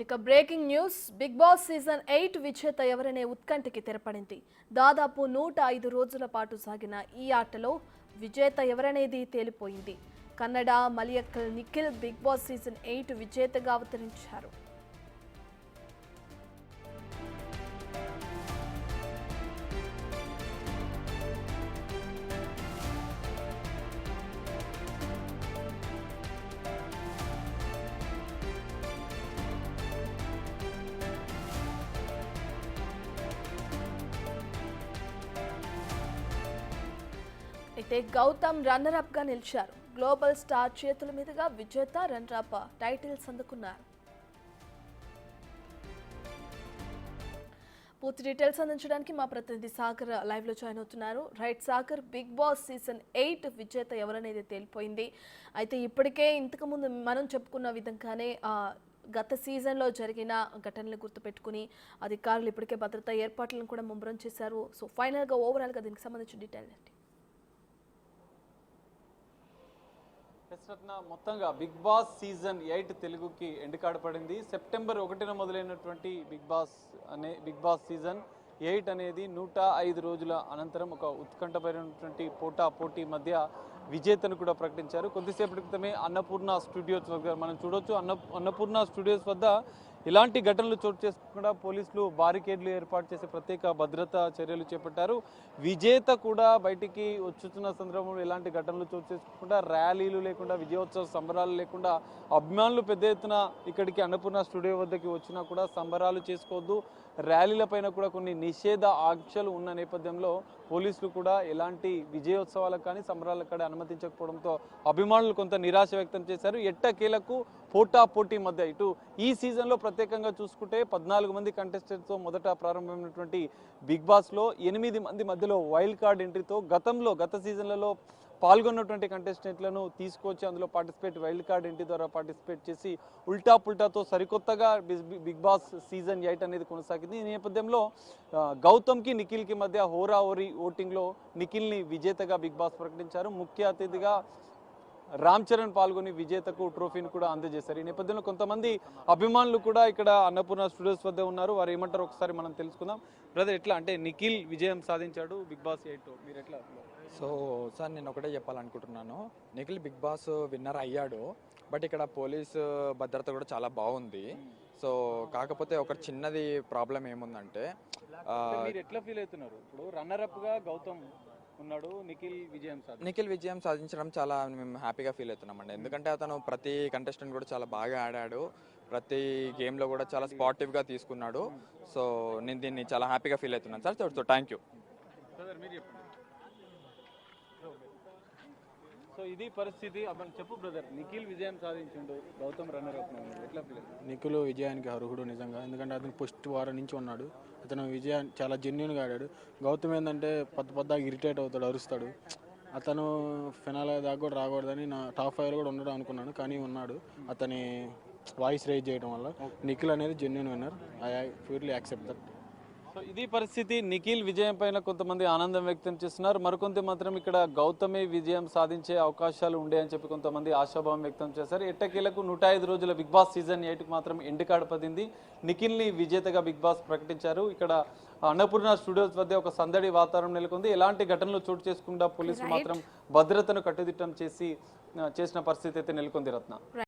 ఇక breaking news Bigg Boss season 8 విజేత ఎవరనే ఉత్కంఠకి తెరపడింది. దాదాపు 105 రోజుల పాటు సాగిన ఈ ఆటలో విజేత ఎవరనేది తేలిపోయింది. Kannada Malayalam Nikhil Bigg Boss season 8 విజేతగా అవతరించారు. అయితే గౌతమ్ రన్నర్ అప్ గా నిలిచారు. గ్లోబల్ స్టార్ చేతుల మీదుగా విజేత రన్నర్ అప్ టైటిల్స్ అందుకున్నారు. పూర్తి డీటెయిల్స్ అందించడానికి మా ప్రతినిధి సాగర్ లైవ్ లో జాయిన్ అవుతున్నారు. Right Sagar, Bigg Boss season 8 విజేత ఎవరనేది తేలిపోయింది. అయితే ఇప్పటికే ఇంతకు ముందు మనం చెప్పుకున్న విధంగానే గత సీజన్లో జరిగిన ఘటనలు గుర్తుపెట్టుకుని అధికారులు ఇప్పటికే భద్రతా ఏర్పాట్లను కూడా ముమ్మరం చేశారు. సో ఫైనల్గా ఓవరాల్గా దీనికి సంబంధించిన డీటెయిల్ ఏంటి? మొత్తంగా బిగ్ బాస్ సీజన్ 8 తెలుగుకి ఎండ్ పడింది. సెప్టెంబర్ 1న మొదలైనటువంటి బిగ్ బాస్ సీజన్ 8 అనేది 105 రోజుల అనంతరం ఒక ఉత్కంఠపైనటువంటి పోటీ మధ్య విజేతను కూడా ప్రకటించారు. కొద్దిసేపటి క్రితమే అన్నపూర్ణ స్టూడియోస్ వద్ద మనం చూడొచ్చు. అన్నపూర్ణ స్టూడియోస్ వద్ద ఇలాంటి ఘటనలు చోటు చేసుకుండా పోలీసులు బారికేడ్లు ఏర్పాటు చేసి ప్రత్యేక భద్రతా చర్యలు చేపట్టారు. విజేత కూడా బయటికి వచ్చుతున్న సందర్భంలో ఇలాంటి ఘటనలు చోటు చేసుకోకుండా, ర్యాలీలు లేకుండా, విజయోత్సవ సంబరాలు లేకుండా, అభిమానులు పెద్ద ఎత్తున ఇక్కడికి అన్నపూర్ణ స్టూడియో వద్దకి వచ్చినా కూడా సంబరాలు చేసుకోవద్దు, ర్యాలీల పైన కూడా కొన్ని నిషేధ ఆంక్షలు ఉన్న నేపథ్యంలో పోలీసులు కూడా ఎలాంటి విజయోత్సవాలకు కానీ సంబరాలకు కానీ అనుమతించకపోవడంతో అభిమానులు కొంత నిరాశ వ్యక్తం చేశారు. ఎట్టకేలకు పోటీ మధ్య ఇటు ఈ సీజన్లో ప్రత్యేకంగా చూసుకుంటే 14 మంది కంటెస్టెంట్స్తో మొదట ప్రారంభమైనటువంటి బిగ్ బాస్లో 8 మంది మధ్యలో వైల్డ్ కార్డ్ ఎంట్రీతో గత సీజన్లలో పాల్గొన్నటువంటి కంటెస్టెంట్లను తీసుకొచ్చి అందులో వైల్డ్ కార్డ్ ఎంట్రీ ద్వారా పార్టిసిపేట్ చేసి పుల్టాతో సరికొత్తగా బిగ్ బాస్ సీజన్ 8 అనేది కొనసాగింది. ఈ నేపథ్యంలో గౌతమ్కి నిఖిల్కి మధ్య హోరాహోరీ ఓటింగ్లో నిఖిల్ని విజేతగా బిగ్ బాస్ ప్రకటించారు. ముఖ్య అతిథిగా రామ్ చరణ్ పాల్గొని విజేతకు ట్రోఫీని కూడా అందజేశారు. ఈ నేపథ్యంలో కొంతమంది అభిమానులు కూడా ఇక్కడ అన్నపూర్ణ స్టూడియోస్ వద్ద ఉన్నారు. వారు ఏమంటారు ఒకసారి మనం తెలుసుకుందాం. బ్రదర్, ఎట్లా అంటే నిఖిల్ విజయం సాధించాడు బిగ్ బాస్ 8, మీరు ఎట్లా? సో సార్, నేను ఒకటే చెప్పాలనుకుంటున్నాను. నిఖిల్ బిగ్ బాస్ విన్నర్ అయ్యాడు, బట్ ఇక్కడ పోలీసు భద్రత కూడా చాలా బాగుంది. సో కాకపోతే ఒక చిన్నది ప్రాబ్లం ఏముందంటే, మీరు ఎట్లా ఫీల్ అవుతున్నారు? ఇప్పుడు రన్నర్ అప్ గా గౌతమ్ ఉన్నాడు, నిఖిల్ విజయం సాధించడం చాలా మేము హ్యాపీగా ఫీల్ అవుతున్నామండి. ఎందుకంటే అతను ప్రతి కంటెస్టెంట్ కూడా చాలా బాగా ఆడాడు, ప్రతి గేమ్లో కూడా చాలా స్పాటివ్గా తీసుకున్నాడు. సో నేను దీన్ని చాలా హ్యాపీగా ఫీల్ అవుతున్నాను sir. So thank you. So ఇది పరిస్థితి. చెప్పు బ్రదర్, నిఖిల్ విజయం సాధించిండు, గౌతమ్ రన్నర్ అప్. ఎట్లా ఫీల్? నిఖిల్ విజయానికి అర్హుడు నిజంగా. ఎందుకంటే అతను ఫస్ట్ వారం నుంచి ఉన్నాడు. అతను విజయాన్ని చాలా జెన్యున్గా ఆడాడు. గౌతమ్ ఏంటంటే పొద్దుగా ఇరిటేట్ అవుతాడు, అరుస్తాడు. అతను ఫినాలే దాకా కూడా రాకూడదని నా టాప్ 5 కూడా ఉండడం అనుకున్నాను, కానీ ఉన్నాడు. అతని వాయిస్ రేజ్ చేయడం వల్ల నిఖిల్ అనేది genuine winner. I purely accept that. So ఇది పరిస్థితి. నిఖిల్ విజయం పైన కొంతమంది ఆనందం వ్యక్తం చేస్తున్నారు, మరికొంత మాత్రం ఇక్కడ గౌతమే విజయం సాధించే అవకాశాలు ఉండే అని చెప్పి కొంతమంది ఆశాభావం వ్యక్తం చేశారు. ఎట్టకేలకు 105 రోజుల బిగ్ బాస్ సీజన్ 8కు మాత్రం ఎండ్ కార్డ్ పడింది. నిఖిల్ని విజేతగా బిగ్ బాస్ ప్రకటించారు. ఇక్కడ అన్నపూర్ణ స్టూడియోస్ వద్ద ఒక సందడి వాతావరణం నెలకొంది. ఎలాంటి ఘటనలు చోటు చేసుకుండా పోలీసులు మాత్రం భద్రతను కట్టుదిట్టం చేసిన పరిస్థితి అయితే నెలకొంది. రత్న.